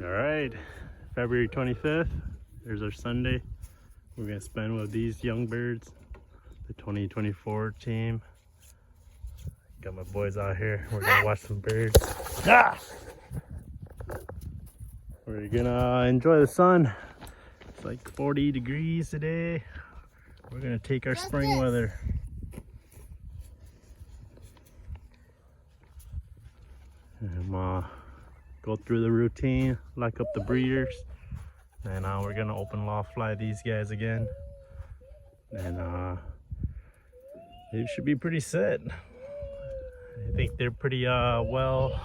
All right, February 25th, there's our Sunday. We're gonna spend with these young birds, the 2024 team. Got my boys out here. We're gonna watch some birds. Ah! We're gonna enjoy the sun. It's like 40 degrees today. We're gonna take our spring weather. And go through the routine, lock up the breeders, and we're gonna open loft fly these guys again, and they should be pretty set. I think they're pretty well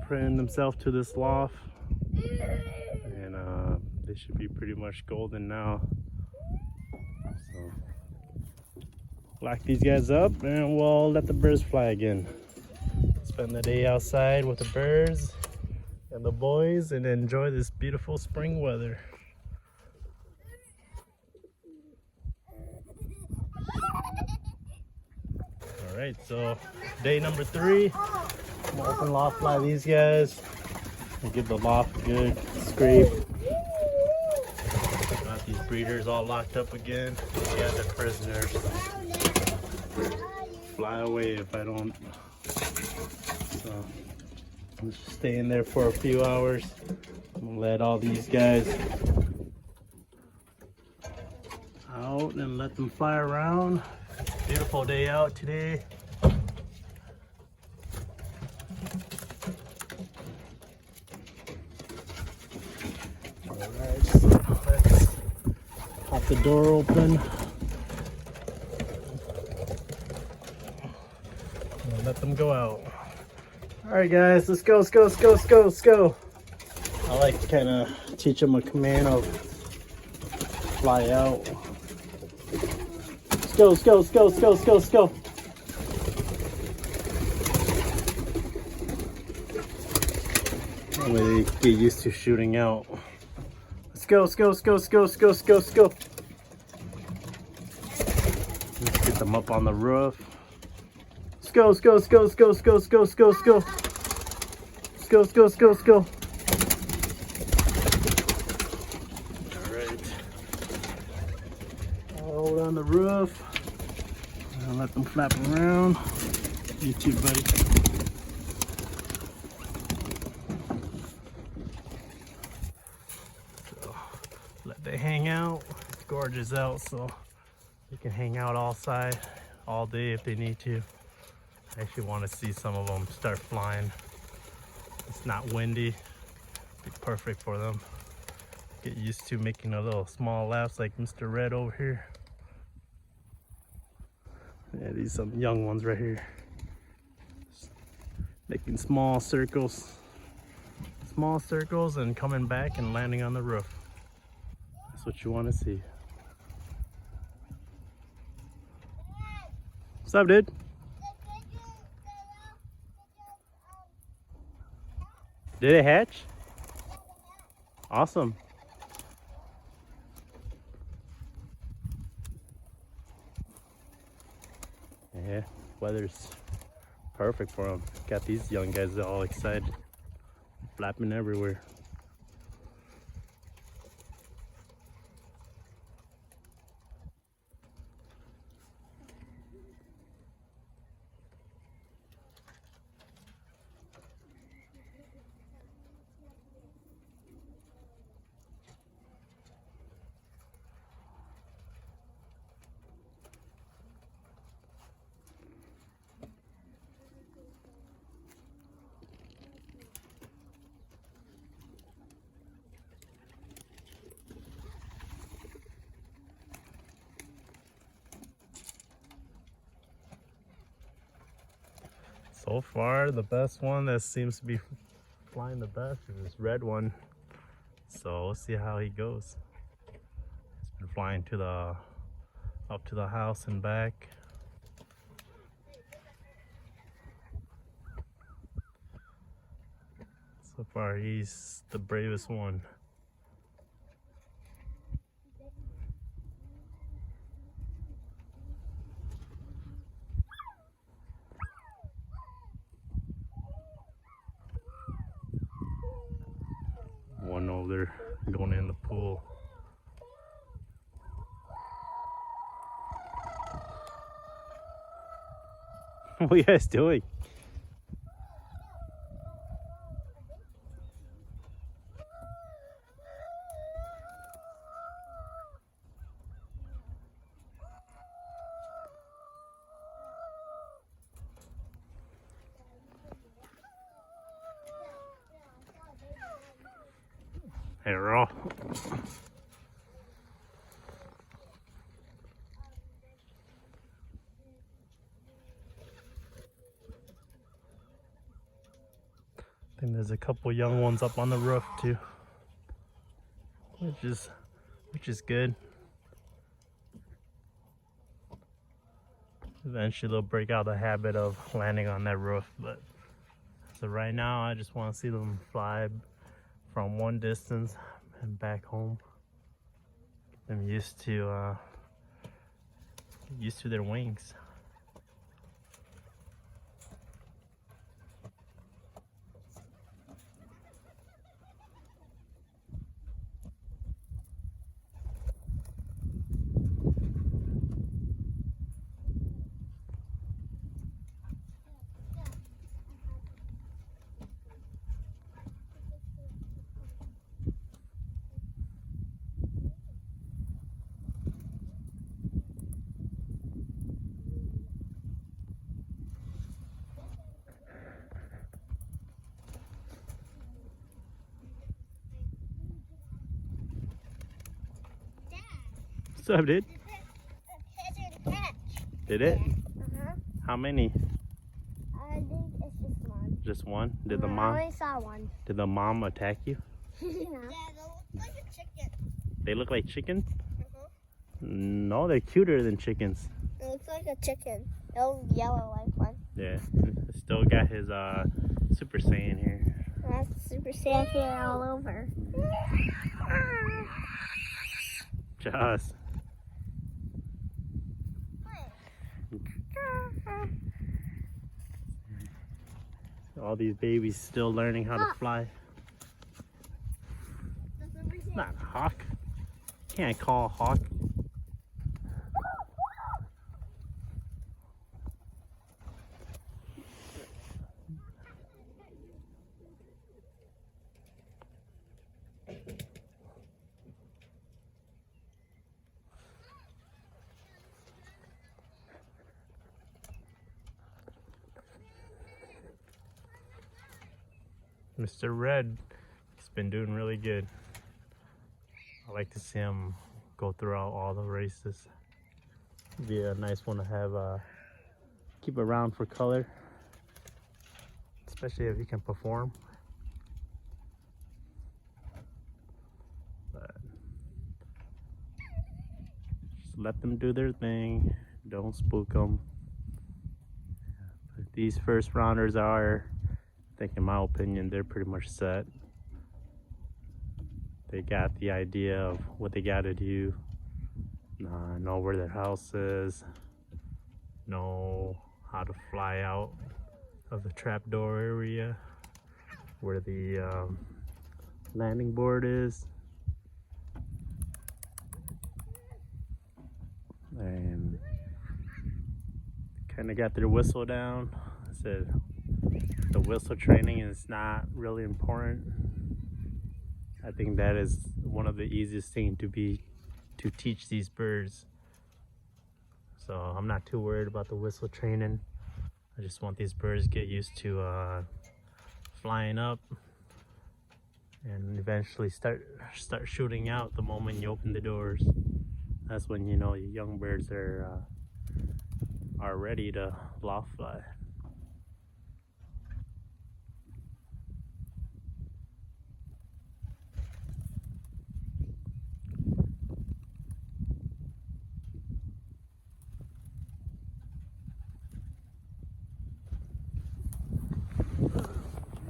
printing themselves to this loft, and they should be pretty much golden now. So lock these guys up and we'll let the birds fly again. Spend the day outside with the birds and the boys and enjoy this beautiful spring weather. All right, so day number 3, I'm gonna open loft fly these guys and give the loft a good scrape. Got these breeders all locked up again. These guys are prisoners. Fly away if I don't. So I'm just staying there for a few hours. I'm gonna let all these guys out and let them fly around. Beautiful day out today. Alright, so let's pop the door open. And let them go out. Alright guys, let's go, let's go, let's go, let's go, let's go. I like to kind of teach them a command of fly out. Let's go, let's go, let's go, let's go, let's go, let's go. That way they get used to shooting out. Let's go, let's go, let's go, let's go, let's go, let's go, let's go. Let's get them up on the roof. Let's go, let's go, let's go, let's go, let's go, let's go, let's go, let's go. Let's go, let's go, let's go, let's go. Alright. Hold on the roof. And let them flap around. You too, buddy. So let they hang out. It's gorgeous out, so they can hang out all day if they need to. I actually want to see some of them start flying. It's not windy. Be perfect for them. Get used to making a little small laps like Mr. Red over here. Yeah, these some young ones right here. Making small circles and coming back and landing on the roof. That's what you want to see. What's up, dude? Did it hatch? Awesome. Yeah, weather's perfect for them. Got these young guys all excited, flapping everywhere. So far, the best one that seems to be flying the best is this red one. So we'll see how he goes. He's been flying up to the house and back. So far, he's the bravest one. know they're going in the pool. What are you guys doing? Hey, Raw. I think there's a couple young ones up on the roof too, which is good. Eventually they'll break out the habit of landing on that roof, but so right now I just want to see them fly from one distance and back home. Get them used to their wings. What's up, dude? Did it? Uh-huh. How many? I think it's just one. Just one? Did I the mom? only saw one. Did the mom attack you? Yeah. Dad, they look like a chicken. They look like chicken? Uh-huh. No, they're cuter than chickens. It looks like a chicken. It'll yellow like one. Yeah. Still got his Super Saiyan here. That's Super Saiyan hair all over. Just. All these babies still learning how to fly. It's not a hawk. Can't call a hawk. Mr. Red, he's been doing really good. I like to see him go throughout all the races. Be a nice one to have, keep around for color, especially if he can perform. But just let them do their thing. Don't spook them. But these first rounders are, I think in my opinion, they're pretty much set. They got the idea of what they got to do, know where their house is, know how to fly out of the trapdoor area, where the landing board is, and kind of got their whistle down. I said the whistle training is not really important. I think that is one of the easiest things to teach these birds. So I'm not too worried about the whistle training. I just want these birds to get used to flying up and eventually start shooting out the moment you open the doors. That's when you know your young birds are ready to loft fly.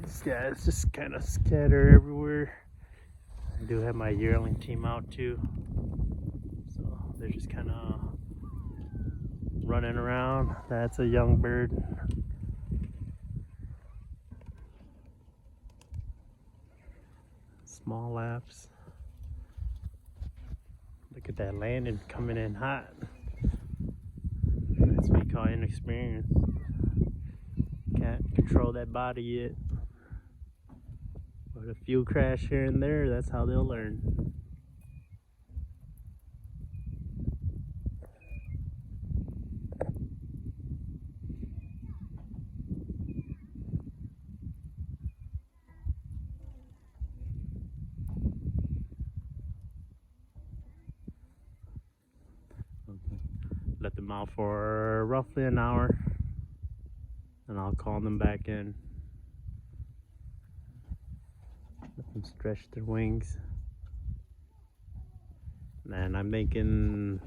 These guys just kind of scatter everywhere. I do have my yearling team out too, so they're just kind of running around. That's a young bird. Small laps. Look at that landing coming in hot. That's what we call inexperience. Can't control that body yet. But a few crash here and there, that's how they'll learn. Let them out for roughly an hour, and I'll call them back in. Let them stretch their wings. And I'm thinking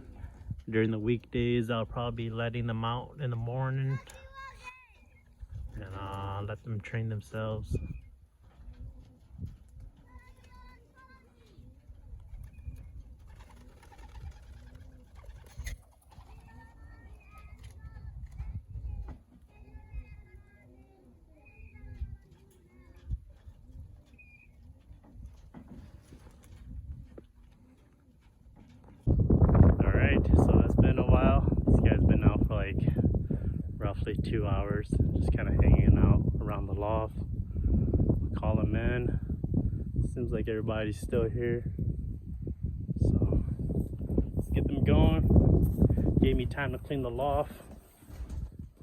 during the weekdays I'll probably be letting them out in the morning, and let them train themselves. So it's been a while. These guys been out for like roughly 2 hours, just kind of hanging out around the loft. Call them in. Seems like everybody's still here. So let's get them going. Gave me time to clean the loft.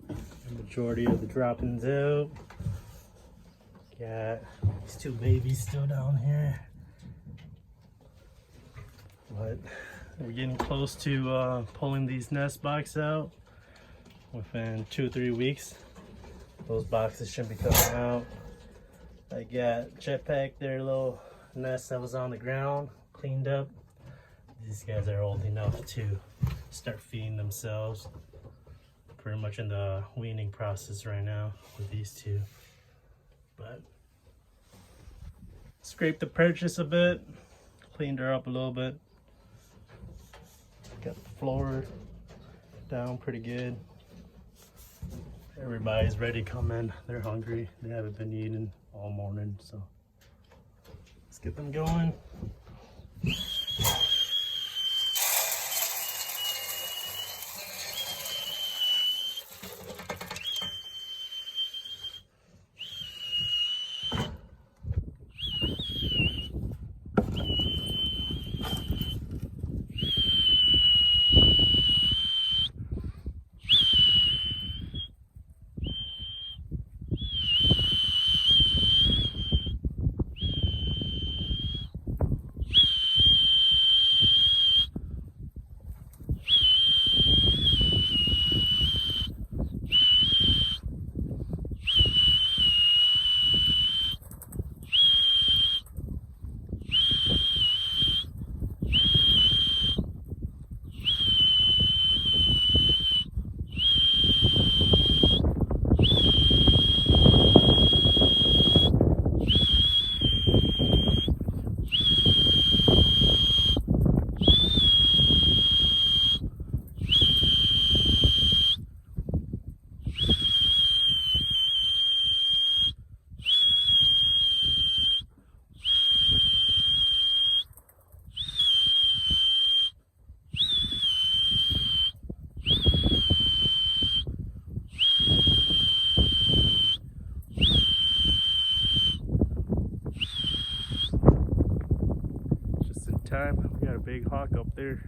The majority of the droppings out. Got these two babies still down here. But we're getting close to pulling these nest boxes out. Within 2 or 3 weeks, those boxes should be coming out. I got jetpack their little nest that was on the ground cleaned up. These guys are old enough to start feeding themselves. Pretty much in the weaning process right now with these two. But scraped the purchase a bit, cleaned her up a little bit. Got the floor down pretty good. Everybody's ready to come in. They're hungry. They haven't been eating all morning, so let's get them going. Time. We got a big hawk up there.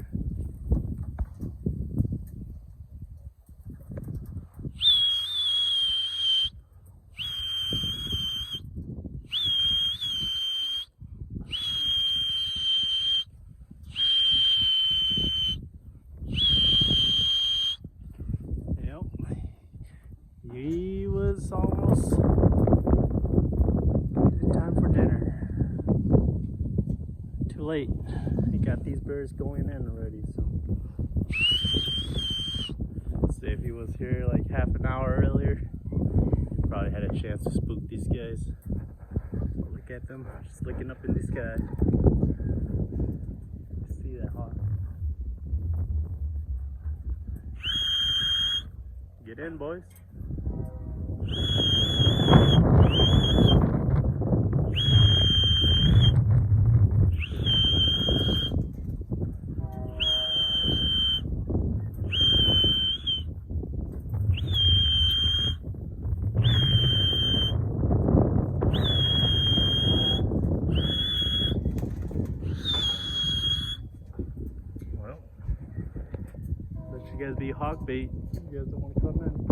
Yep. He was almost time for dinner. Too late. He got these birds going in already, so let's see, if he was here like half an hour earlier, he probably had a chance to spook these guys. Look at them, just looking up in the sky. See that hawk? Get in, boys. you guys be hawk bait. You guys don't want to come in.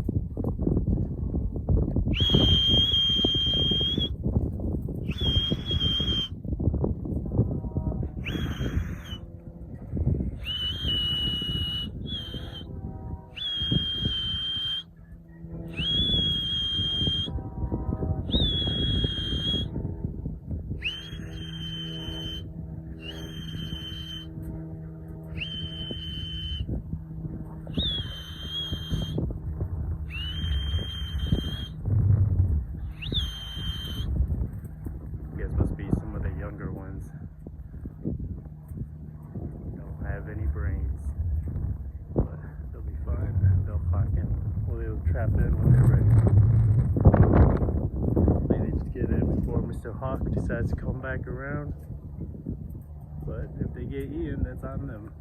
Younger ones don't have any brains, but they'll be fine. They'll hawk in, well, they'll trap in when they're ready. They just get in before Mr. Hawk decides to come back around, but if they get eaten, that's on them.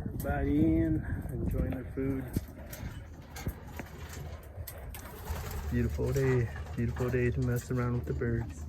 Everybody in, enjoying their food. Beautiful day to mess around with the birds.